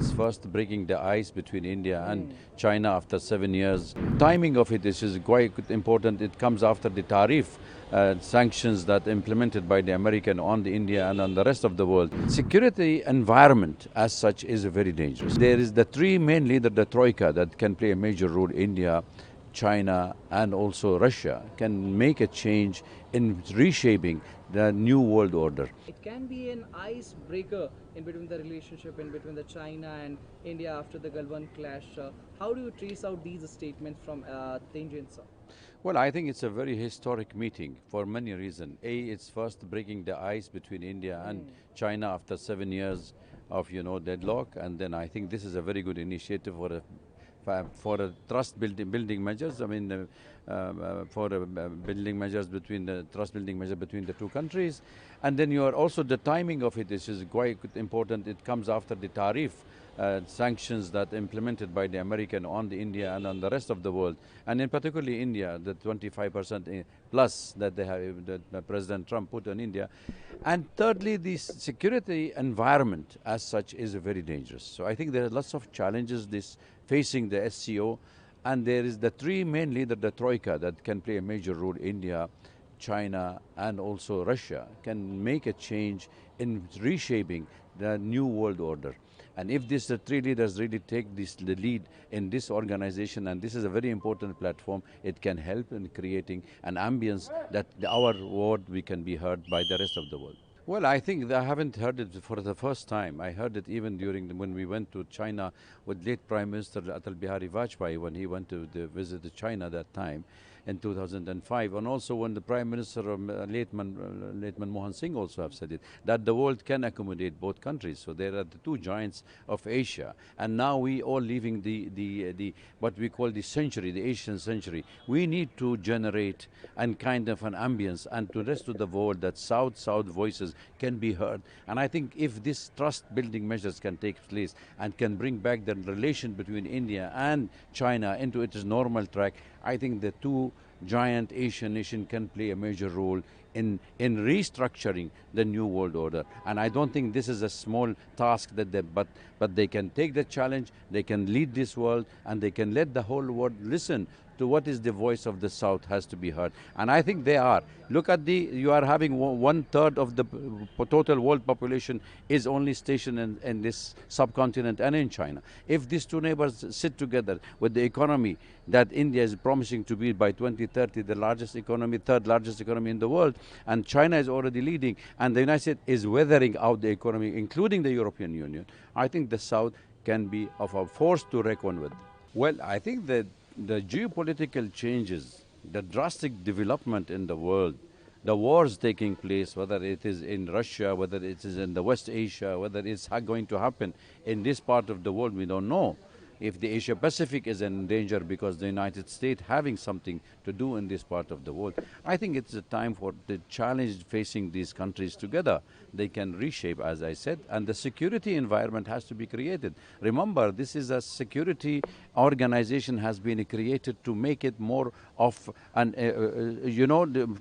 it's first breaking the ice between India and China after 7 years. Timing of it is quite important. It comes after the tariff sanctions that implemented by the American on the India and on the rest of the world. Security environment as such is very dangerous. There is the three main leaders, the troika, that can play a major role. India, China and also Russia can make a change in reshaping the new world order. It can be an icebreaker in between the relationship in between the China and India after the Galwan clash. How do you trace out these statements from Tenjin, sir? Well, I think it's a very historic meeting for many reasons. A, it's first breaking the ice between India and China after 7 years of deadlock, and then I think this is a very good initiative for a trust building measures. I mean, for building measures between the trust building measure between the two countries, and then you are also the timing of it is quite important. It comes after the tariff sanctions that implemented by the American on the India and on the rest of the world, and in particularly India, the 25% plus that they have, that President Trump put on India. And thirdly, the security environment as such is very dangerous. So I think there are lots of challenges facing the SCO, and there is the three main leaders, the troika, that can play a major role. India, China and also Russia can make a change in reshaping the new world order. And if the three leaders really take the lead in this organization, and this is a very important platform, it can help in creating an ambience that our word we can be heard by the rest of the world. Well, I think I haven't heard it for the first time. I heard it even when we went to China with late Prime Minister Atal Bihari Vajpayee when he went to visit China that time in 2005, and also when the Prime Minister late Manmohan Singh also have said it, that the world can accommodate both countries. So there are the two giants of Asia, and now we all leaving the what we call the century, the Asian century. We need to generate and kind of an ambience and to the rest of the world that South voices can be heard. And I think if this trust building measures can take place and can bring back the relation between India and China into its normal track, I think the two giant Asian nations can play a major role in restructuring the new world order. And I don't think this is a small task but they can take the challenge, they can lead this world, and they can let the whole world listen to what is the voice of the South has to be heard. And I think they are. Look at you are having 1/3 of the total world population is only stationed in this subcontinent and in China. If these two neighbors sit together with the economy that India is promising to be by 2030 the largest economy, third largest economy in the world, and China is already leading, and the United States is weathering out the economy, including the European Union, I think the South can be of a force to reckon with. Well, I think that the geopolitical changes, the drastic development in the world, the wars taking place, whether it is in Russia, whether it is in the West Asia, whether it's going to happen in this part of the world, we don't know. If the Asia Pacific is in danger because the United States having something to do in this part of the world, I think it's a time for the challenge facing these countries together. They can reshape, as I said, and the security environment has to be created. Remember, this is a security organization has been created to make it more of an,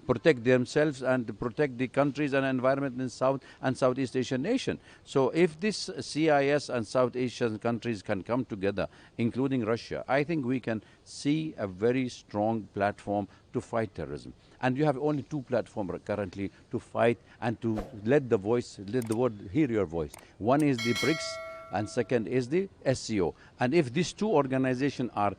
protect themselves and protect the countries and environment in South and Southeast Asian nation. So if this CIS and South Asian countries can come together, including Russia, I think we can see a very strong platform to fight terrorism. And you have only two platforms currently to fight and to let the world hear your voice. One is the BRICS, and second is the SCO. And if these two organizations are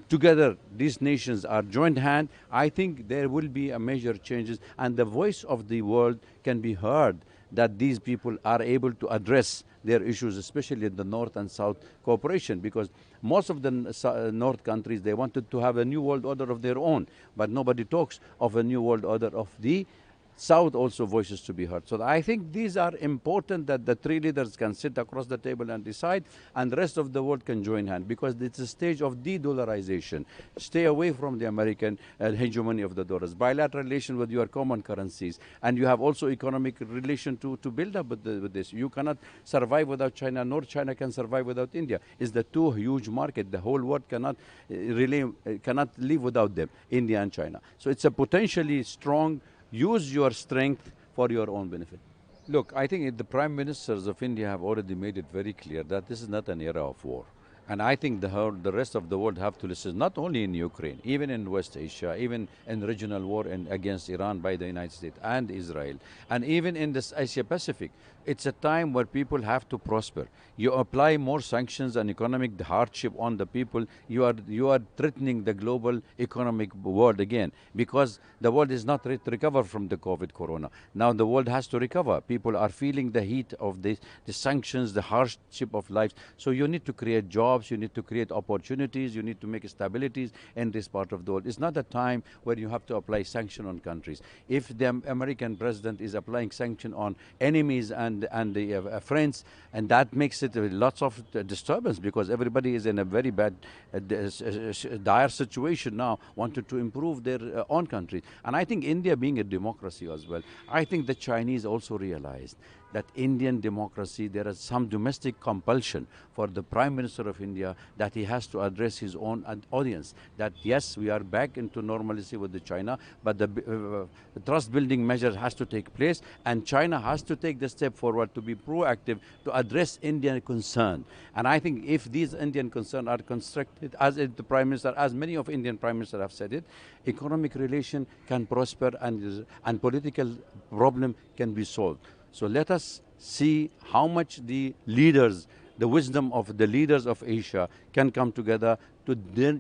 together, these nations are joined hand, I think there will be a major changes, and the voice of the world can be heard, that these people are able to address their issues, especially in the North and South cooperation, because most of the North countries, they wanted to have a new world order of their own, but nobody talks of a new world order of the South also voices to be heard. So I think these are important, that the three leaders can sit across the table and decide, and the rest of the world can join hands, because it's a stage of de-dollarization. Stay away from the American hegemony of the dollars. Bilateral relation with your common currencies, and you have also economic relation to build up with this. You cannot survive without China, nor China can survive without India. It's the two huge markets. The whole world cannot live without them, India and China. So it's a potentially strong. Use your strength for your own benefit. Look, I think the prime ministers of India have already made it very clear that this is not an era of war. And I think the rest of the world have to listen, not only in Ukraine, even in West Asia, even in regional war against Iran by the United States and Israel, and even in this Asia Pacific. It's a time where people have to prosper. You apply more sanctions and economic hardship on the people, you are threatening the global economic world again, because the world is not ready to recover from the COVID corona. Now the world has to recover. People are feeling the heat of the sanctions, the hardship of life. So you need to create jobs, you need to create opportunities, you need to make stabilities in this part of the world. It's not a time where you have to apply sanction on countries. If the American president is applying sanction on enemies and the friends, and that makes it lots of disturbance, because everybody is in a very bad, dire situation now, wanted to improve their own country. And I think India being a democracy as well, I think the Chinese also realized that Indian democracy, there is some domestic compulsion for the Prime Minister of India that he has to address his own audience. That yes, we are back into normalcy with the China, but the trust building measure has to take place, and China has to take the step forward to be proactive to address Indian concern. And I think if these Indian concerns are constructed, as the Prime Minister, as many of Indian Prime Ministers have said it, economic relation can prosper, and political problem can be solved. So let us see how much the leaders, the wisdom of the leaders of Asia can come together to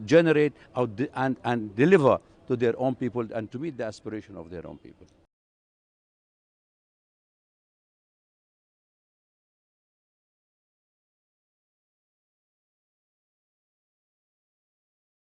generate and deliver to their own people and to meet the aspiration of their own people.